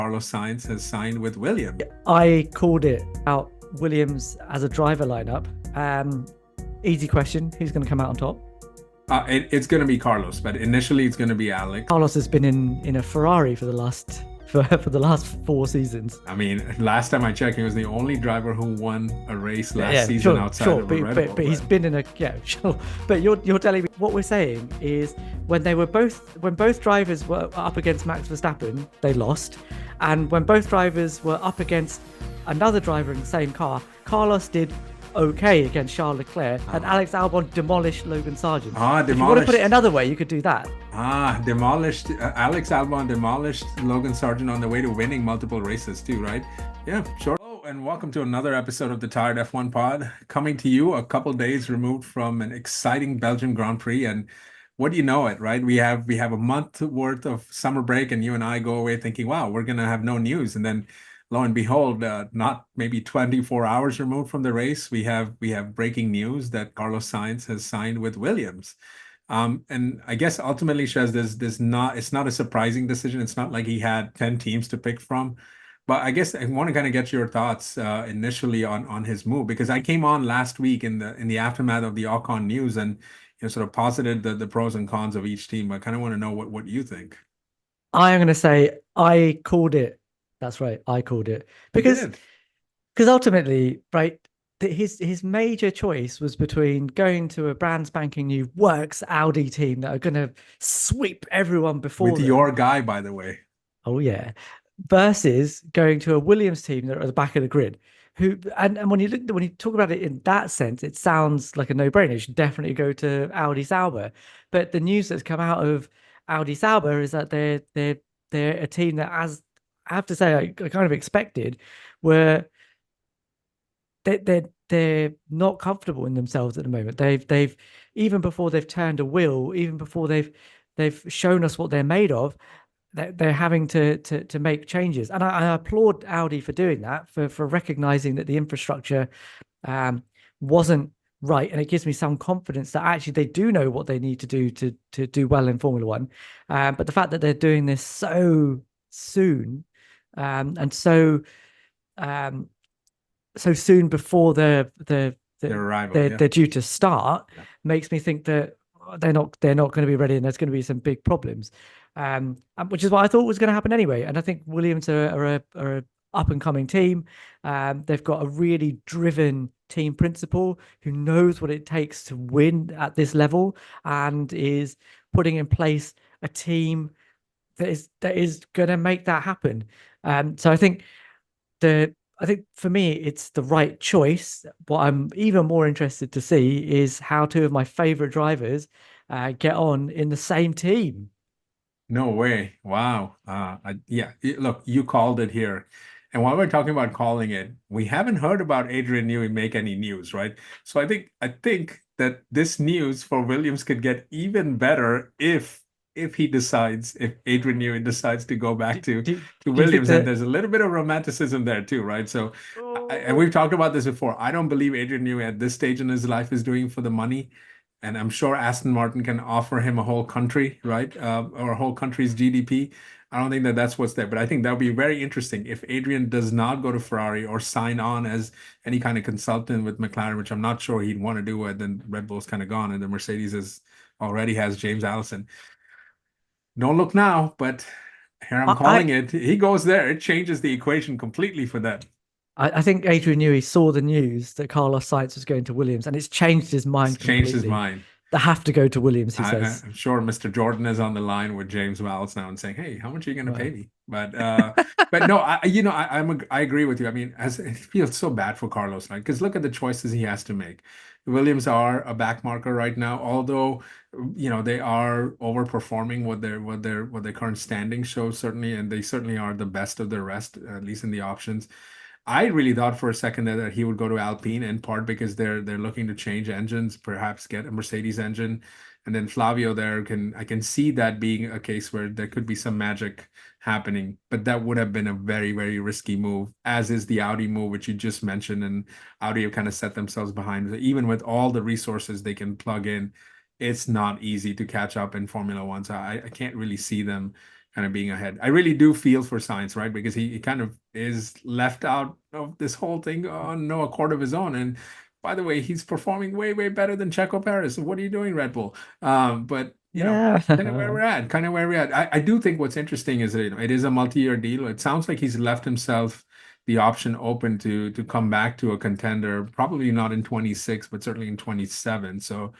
Carlos Sainz has signed with Williams. I called it out Williams as a driver lineup. Easy question. Who's going to come out on top? It's going to be Carlos, but initially it's going to be Alex. Carlos has been in a Ferrari for the last 4 seasons. I mean, last time I checked, he was the only driver who won a race last season outside of a Red Bull. But he's been in a sure. But you're telling me what we're saying is when both drivers were up against Max Verstappen, they lost, and when both drivers were up against another driver in the same car, Carlos did okay against Charles Leclerc, and Alex Albon demolished Logan Sargent. If you want to put it another way, you could do that. Demolished Alex Albon demolished Logan Sargent on the way to winning multiple races too, right? Yeah, sure. Hello, and welcome to another episode of the Tired F1 Pod, coming to you a couple days removed from an exciting Belgian Grand Prix. And what do you know it, right? We have a month worth of summer break, and you and I go away thinking, wow, we're gonna have no news, and then lo and behold, not maybe 24 hours removed from the race, we have breaking news that Carlos Sainz has signed with Williams. And I guess ultimately, Shez, it's not a surprising decision. It's not like he had 10 teams to pick from. But I guess I want to kind of get your thoughts initially on his move, because I came on last week in the aftermath of the Ocon news and sort of posited the pros and cons of each team. I kind of want to know what you think. I am going to say I called it. That's right. I called it because ultimately, right, his major choice was between going to a brand spanking new works Audi team that are going to sweep everyone before with your guy, by the way. Oh yeah, versus going to a Williams team that are at the back of the grid. And when you talk about it in that sense, it sounds like a no-brainer. You should definitely go to Audi Sauber. But the news that's come out of Audi Sauber is that they're a team that, as I have to say, I kind of expected, where they're not comfortable in themselves at the moment. They've even before they've turned a wheel, even before they've shown us what they're made of, they're having to make changes. And I applaud Audi for doing that, for recognizing that the infrastructure wasn't right, and it gives me some confidence that actually they do know what they need to do to do well in Formula One. But the fact that they're doing this so soon. And so soon before their arrival, they're due to start, makes me think that they're not going to be ready, and there's going to be some big problems, which is what I thought was going to happen anyway. And I think Williams are a up and coming team. They've got a really driven team principal who knows what it takes to win at this level, and is putting in place a team that is going to make that happen. So I think for me, it's the right choice. What I'm even more interested to see is how two of my favorite drivers get on in the same team. No way. Wow. Yeah, look, you called it here. And while we're talking about calling it, we haven't heard about Adrian Newey make any news, right? So I think that this news for Williams could get even better if Adrian Newey decides to go back to Williams. And there's a little bit of romanticism there too, right? So, and we've talked about this before. I don't believe Adrian Newey at this stage in his life is doing it for the money. And I'm sure Aston Martin can offer him a whole country, right? Or a whole country's GDP. I don't think that's what's there. But I think that would be very interesting if Adrian does not go to Ferrari or sign on as any kind of consultant with McLaren, which I'm not sure he'd want to do. And then Red Bull's kind of gone, and the Mercedes already has James Allison. Don't look now, but here I'm calling it. He goes there. It changes the equation completely for them. I think Adrian Newey saw the news that Carlos Sainz was going to Williams, and it's changed his mind completely. Changed his mind. They have to go to Williams, he says. I'm sure Mr. Jordan is on the line with James Vowles now and saying, "Hey, how much are you going to pay me?" But no, I agree with you. I mean, it feels so bad for Carlos, right? Because look at the choices he has to make. Williams are a back marker right now, although they are overperforming what their current standing shows, certainly, and they certainly are the best of the rest, at least in the options. I really thought for a second that he would go to Alpine, in part because they're looking to change engines, perhaps get a Mercedes engine, and then Flavio there I can see that being a case where there could be some magic happening, but that would have been a very, very risky move, as is the Audi move, which you just mentioned, and Audi have kind of set themselves behind. Even with all the resources they can plug in, it's not easy to catch up in Formula One. So I can't really see them kind of being ahead. I really do feel for Sainz, right? Because he kind of is left out of this whole thing on no accord of his own. And by the way, he's performing way, way better than Checo Perez. So what are you doing, Red Bull? But Yeah. kind of where we're at, kind of where we're at. I do think what's interesting is that it is a multi-year deal. It sounds like he's left himself the option open to come back to a contender, probably not in 26, but certainly in 27. So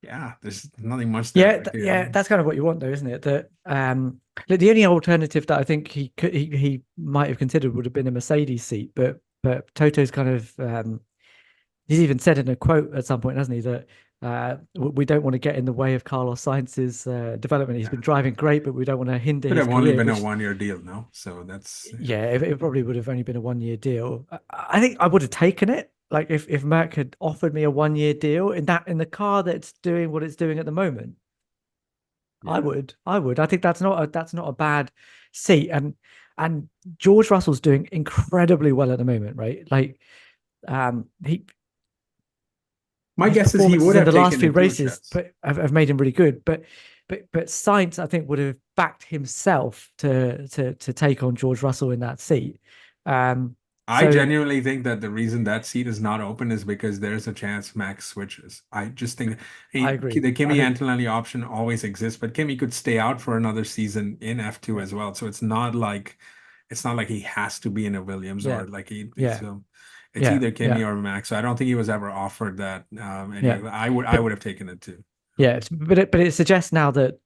yeah, there's nothing much there. Yeah, yeah, that's kind of what you want, though, isn't it? That the only alternative that I think he might have considered would have been a Mercedes seat, but Toto's kind of he's even said in a quote at some point, hasn't he, that we don't want to get in the way of Carlos Sainz's development. He's been driving great, but we don't want to hinder Could his have only career. been a 1-year deal, no? So that's Yeah, it probably would have only been a 1-year deal. I think I would have taken it. Like if Merck had offered me a 1-year deal in the car that's doing what it's doing at the moment, yeah. I would. I think that's not a bad seat. And George Russell's doing incredibly well at the moment, right? Like he My his guess is he performances would in have the last taken few it too, races Chess. have made him really good. But Sainz, I think, would have backed himself to take on George Russell in that seat. I So genuinely think that the reason that seat is not open is because there's a chance Max switches. I just think I agree. the I Kimi think Antonelli option always exists, but Kimi could stay out for another season in F2 yeah, as well. So it's not like he has to be in a Williams yeah, or like yeah, so it's yeah, either Kimi yeah, or Max. So I don't think he was ever offered that. yeah. Anyway, I But would have taken it too. yeah, but it suggests now that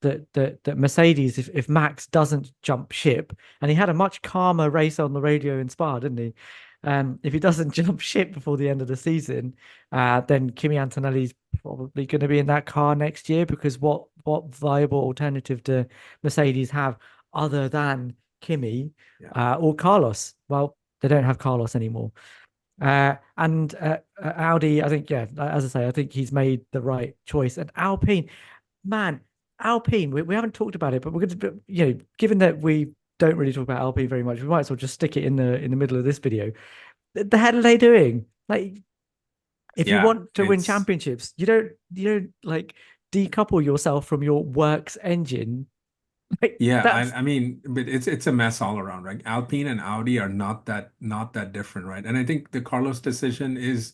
Mercedes, if Max doesn't jump ship, and he had a much calmer race on the radio in Spa, didn't he? If he doesn't jump ship before the end of the season, then Kimi Antonelli's probably going to be in that car next year, because what viable alternative do Mercedes have other than Kimi Yeah. or Carlos? Well, they don't have Carlos anymore. And Audi, I think, yeah, as I say, I think he's made the right choice. And Alpine, man, Alpine, we haven't talked about it, but we're going to, given that we don't really talk about Alpine very much, we might as well just stick it in the middle of this video. The hell are they doing? Like, if you Yeah, want to win it's championships, you don't like decouple yourself from your works engine. Like Yeah, that's I mean, but it's a mess all around, right? Alpine and Audi are not that different, right? And I think the Carlos decision is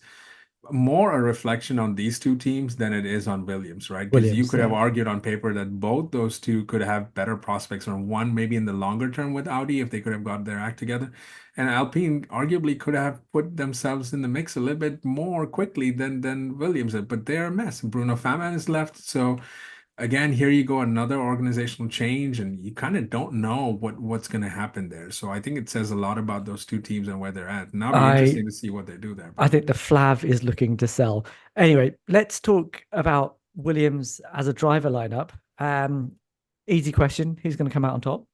more a reflection on these two teams than it is on Williams, right? Because you Williams, could have yeah. argued on paper that both those two could have better prospects, or one maybe in the longer term with Audi if they could have got their act together. And Alpine arguably could have put themselves in the mix a little bit more quickly than Williams did, but they're a mess. Bruno Faman is left, so again, here you go, another organizational change, and you kind of don't know what's going to happen there. So I think it says a lot about those two teams and where they're at. Now be I interesting to see what they do there. I But think the Flav is looking to sell. Anyway, let's talk about Williams as a driver lineup. Easy question: who's going to come out on top?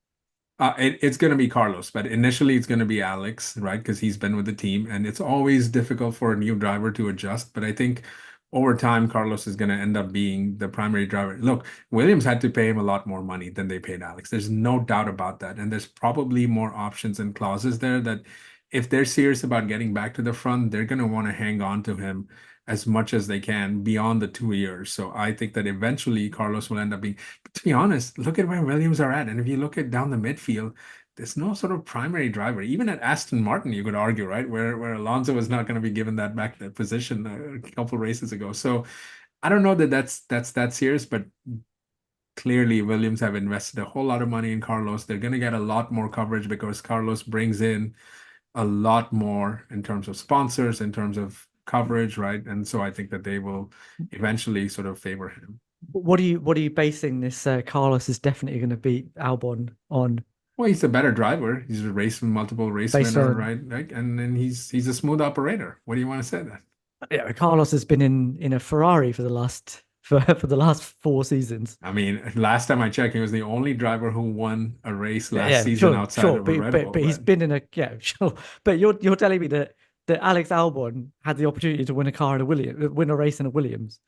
it's going to be Carlos, but initially it's going to be Alex, right? Because he's been with the team, and it's always difficult for a new driver to adjust. But I think over time, Carlos is going to end up being the primary driver. Look, Williams had to pay him a lot more money than they paid Alex. There's no doubt about that. And there's probably more options and clauses there that if they're serious about getting back to the front, they're going to want to hang on to him as much as they can beyond the 2 years. So I think that eventually Carlos will end up being, but to be honest, look at where Williams are at. And if you look at down the midfield, there's no sort of primary driver. Even at Aston Martin, you could argue, right? Where Alonso was not going to be given that position a couple races ago. So I don't know that that's that serious, but clearly Williams have invested a whole lot of money in Carlos. They're going to get a lot more coverage because Carlos brings in a lot more in terms of sponsors, in terms of coverage, right? And so I think that they will eventually sort of favor him. What are you basing this Carlos is definitely going to beat Albon on, Well, he's a better driver. He's a multiple race based winner, on right? Like, and then he's a smooth operator. What do you want to say then? yeah, Carlos has been in a Ferrari for the last for the last 4 seasons. I mean, last time I checked, he was the only driver who won a race Yeah, last yeah, season sure, outside sure, of a Red Bull, but he's but been in a yeah, sure. But you're telling me that Alex Albon had the opportunity to win a car in a Williams, win a race in a Williams.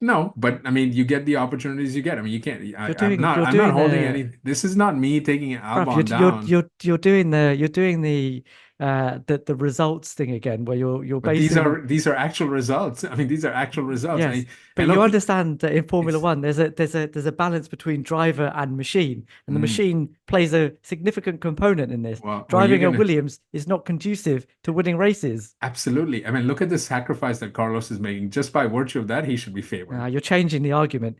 no, but I mean, you get the opportunities you get. I mean, you can't. You're I'm not doing holding the any. This is not me taking bruv, Albon down. you're doing the the results thing again, where you're But these basing. are actual results. I mean, these are actual results. Yes, but And you look, understand that in Formula it's One, there's a balance between driver and machine, and the mm, machine plays a significant component in this. well, you're Driving a gonna Williams is not conducive to winning races. absolutely. I mean, look at the sacrifice that Carlos is making. Just by virtue of that, he should be favored. You're changing the argument.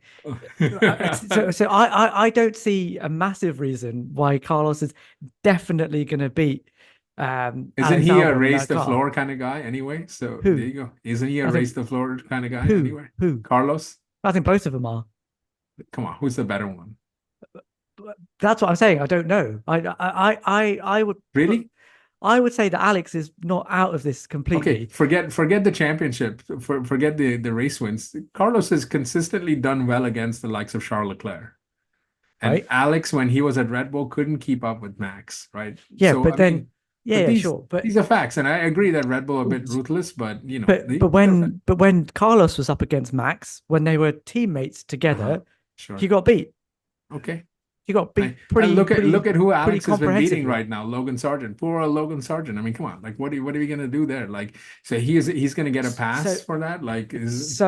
So I don't see a massive reason why Carlos is definitely going to beat Isn't Alex he a Albon in race that the car. floor kind of guy anyway? So there Who? you go. Isn't he a I race think the floor kind of guy who? anyway? Who? Carlos? I think both of them are. Come on, who's the better one? That's what I'm saying. I don't know. I would put, Really? I would say that Alex is not out of this Okay, completely, forget the championship, forget the race wins. Carlos has consistently done well against the likes of Charles Leclerc. And right? Alex, when he was at Red Bull, couldn't keep up with Max, right? Yeah, So but I mean, then yeah, but yeah, sure. these are facts, and I agree that Red Bull are a bit ruthless, but But but these are facts. when Carlos was up against Max, when they were teammates Uh-huh. together, he Sure. got beat. Okay. He got I, beat and pretty look at who pretty Alex has been beating comprehensively. right now, Logan Sargent. Poor old Logan Sargent. I mean, come on, like what are we gonna do there? Like, so he's gonna get a So pass for that? Like, is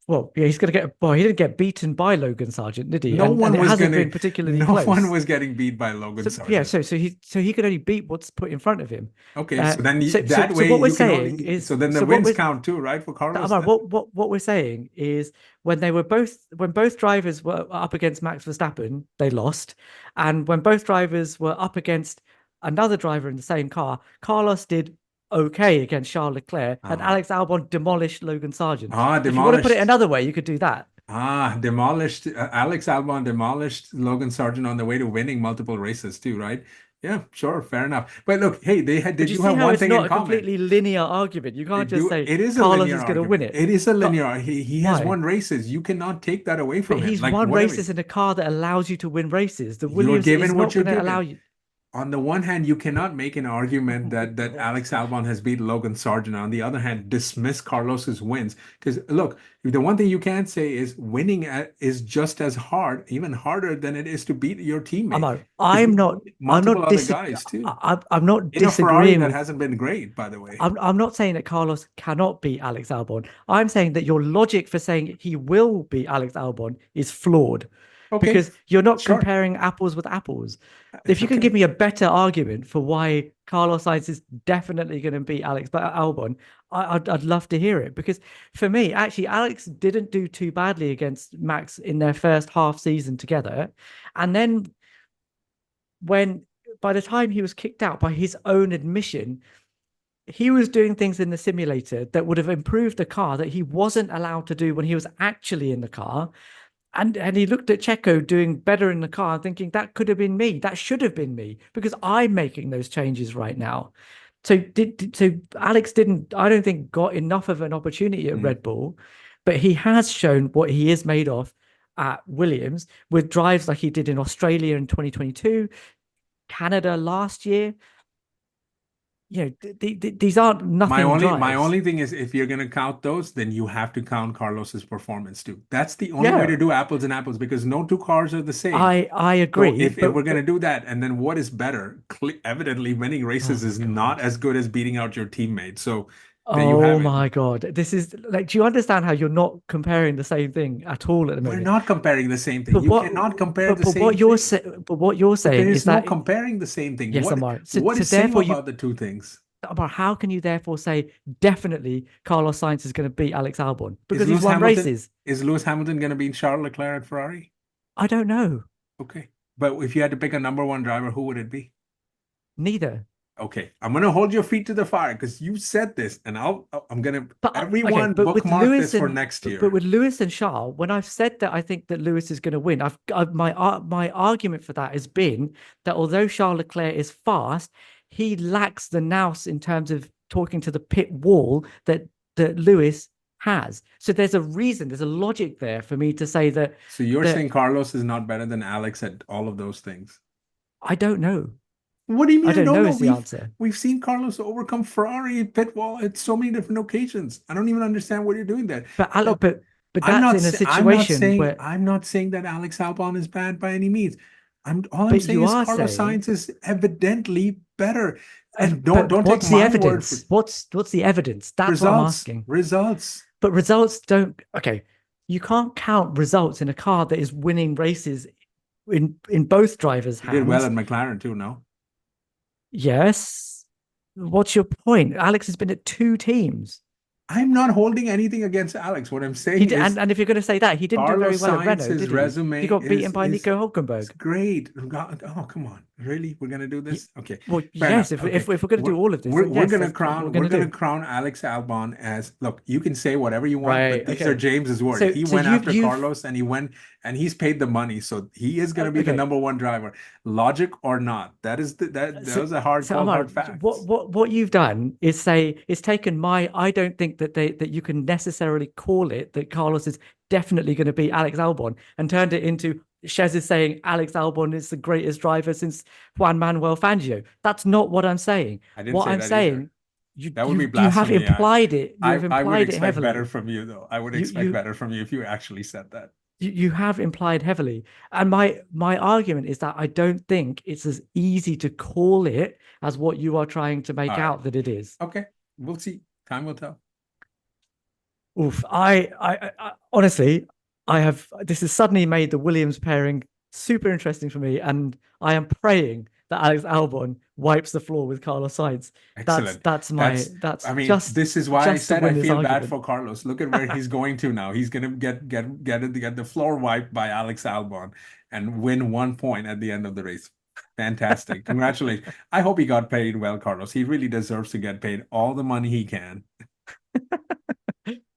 well, yeah, he's gonna get well, he didn't get beaten by Logan Sargent, did he? no And one it was hasn't gonna been particularly no one close. was getting beat by Logan So yeah, Sargent. so he could only beat what's put in front of him. Okay, Uh, so then that so way what we're you can saying only is so then the so what wins we're count too, right? For Carlos Ammar, then. what we're saying is when both drivers were up against Max Verstappen, they lost, and when both drivers were up against another driver in the same car, Carlos did okay against Charles Leclerc, and Uh, Alex Albon demolished Logan Sargent. If you want to put it demolished. another way, you could do that. Demolished. Alex Albon demolished Logan Sargent on the way to winning multiple races too, right? Yeah, sure, fair enough. But look, hey, they But you do see have how one it's thing in not a common. completely linear argument. You They can't just do. say It is a Carlos linear is going to win argument. it. It is a Ca- linear. He has Why? won races. You cannot take that away But from him. he's Like won whatever. races in a car that allows you to win races. The You're Williams is given what not you're going to allow given. you. On the one hand, you cannot make an argument that Alex Albon has beat Logan Sargent. On the other hand, dismiss Carlos's wins. Because look, the one thing you can't say is is just as hard, even harder than it is to beat your teammate. Because I'm he's not. beat I'm multiple not other dis. guys too. I'm not In a Ferrari disagreeing that with. hasn't been great, by the way. I'm not saying that Carlos cannot beat Alex Albon. I'm saying that your logic for saying he will beat Alex Albon is flawed Okay, because you're not sure. comparing apples with apples. If you can give Okay. me a better argument for why Carlos Sainz is definitely going to beat Albon, I'd love to hear it because for me, actually, Alex didn't do too badly against Max in their first half season together, and then when by the time he was kicked out by his own admission, he was doing things in the simulator that would have improved the car that he wasn't allowed to do when he was actually in the car. And he looked at Checo doing better in the car, thinking that could have been me. That should have been me because I'm making those changes right now. So Alex didn't, I don't think, got enough of an opportunity at Mm. Red Bull, but he has shown what he is made of at Williams with drives like he did in Australia in 2022, Canada last year. These aren't nothing My drives. only thing is if you're gonna count those, then you have to count Carlos's performance too. That's the only way Yeah, to do apples and apples because no two cars are the same. I So agree, if we're but gonna do that, and then what is better? Evidently, winning oh races my is not God. as good as beating out your teammate. So there you Oh have it. my God. This is like, do you understand how you're not comparing the same thing at all at the We're moment? not comparing the same thing. But You what cannot compare but the same thing. but what you're But there saying is is no that comparing the same thing. yes, Amar. So What so is same therefore about the two things? Amar, how can you therefore say definitely Carlos Sainz is going to beat Alex Albon? Is Because he's won races. Lewis Hamilton gonna beat Charles Leclerc at Ferrari? I don't know. Okay. But if you had to pick a number one driver, who would it be? Neither. Okay, I'm gonna hold your feet to the fire because you said this, and I'm gonna But okay, everyone bookmark this for next But year. with Lewis and Charles, when I've said that I think that Lewis is going to win, my argument for that has been that although Charles Leclerc is fast, he lacks the nous in terms of talking to the pit wall that Lewis has. So there's a reason, there's a logic there for me to say that So you're that saying Carlos is not better than Alex at all of those things? I don't know. What do you I mean? I don't don't know know. is the answer. We've seen Carlos overcome Ferrari pit wall at so many different occasions. I don't even understand what you're doing there. But Look, but that's in a situation where I'm not saying that Alex Albon is bad by any means. All I'm but saying you is are Carlos saying Sainz is evidently better. And But don't take what's the my word for evidence? What's the evidence? That's what I'm results. asking. Results. But results don't. Okay, you can't count results in a car that is winning races in both drivers' He did well hands. in McLaren too, no? Yes. What's your point? Alex has been at 2 teams. I'm not holding anything against Alex. What I'm saying is And if you're going to say that, he didn't do very Carlos well at Renault, Sainz's did he? resume He got beaten by is Nico Hulkenberg. great. Oh, come on. Really? We're gonna do this? Okay. Well, Fair enough. yes, if Okay. if we're going to do all of this, then We're yes, gonna that's what we're crown going to do. crown Alex Albon as, look, you can say whatever you want, Right. but these are Okay. James's words. So He so went you've after you've Carlos and he's paid the money. So he is gonna be the okay. number one driver. Logic or not. That So was a hard so call, Ammar, hard facts. what you've done is say it's taken my. I don't think that you can necessarily call it that Carlos is definitely going to be Alex Albon and turned it into Shez is saying Alex Albon is the greatest driver since Juan Manuel Fangio. That's not what I'm saying. I didn't What say I'm that either. saying, That would be you have blasphemy. implied it. You have I would implied it expect better heavily. from you, though. I would You expect you better from you if you actually said that. you have implied heavily. And my argument is that I don't think it's as easy to call it as what you are trying to make All right. out that it is. Okay, we'll see. Time will tell. Oof. I honestly, this has suddenly made the Williams pairing super interesting for me, and I am praying that Alex Albon wipes the floor with Carlos Sainz. Excellent. That's I mean, just this is why I just to said I win this feel bad argument. for Carlos. Look at where he's going to now. He's gonna get the floor wiped by Alex Albon and win 1 point at the end of the race. Fantastic. Congratulations. I hope he got paid well, Carlos. He really deserves to get paid all the money he can.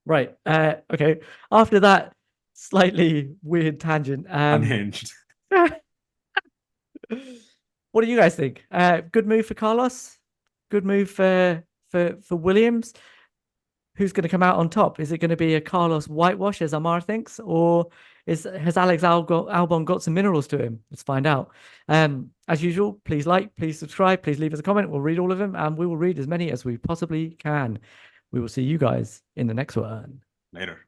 Right. Okay. After that slightly weird tangent, Unhinged. what do you guys think? Good move for Carlos. Good move for Williams. Who's going to come out on top? Is it going to be a Carlos whitewash, as Ammar thinks, or has Alex Albon got some minerals to him? Let's find out. As usual, please like, please subscribe, please leave us a comment. We'll read all of them, and we will read as many as we possibly can. We will see you guys in the next one. Later.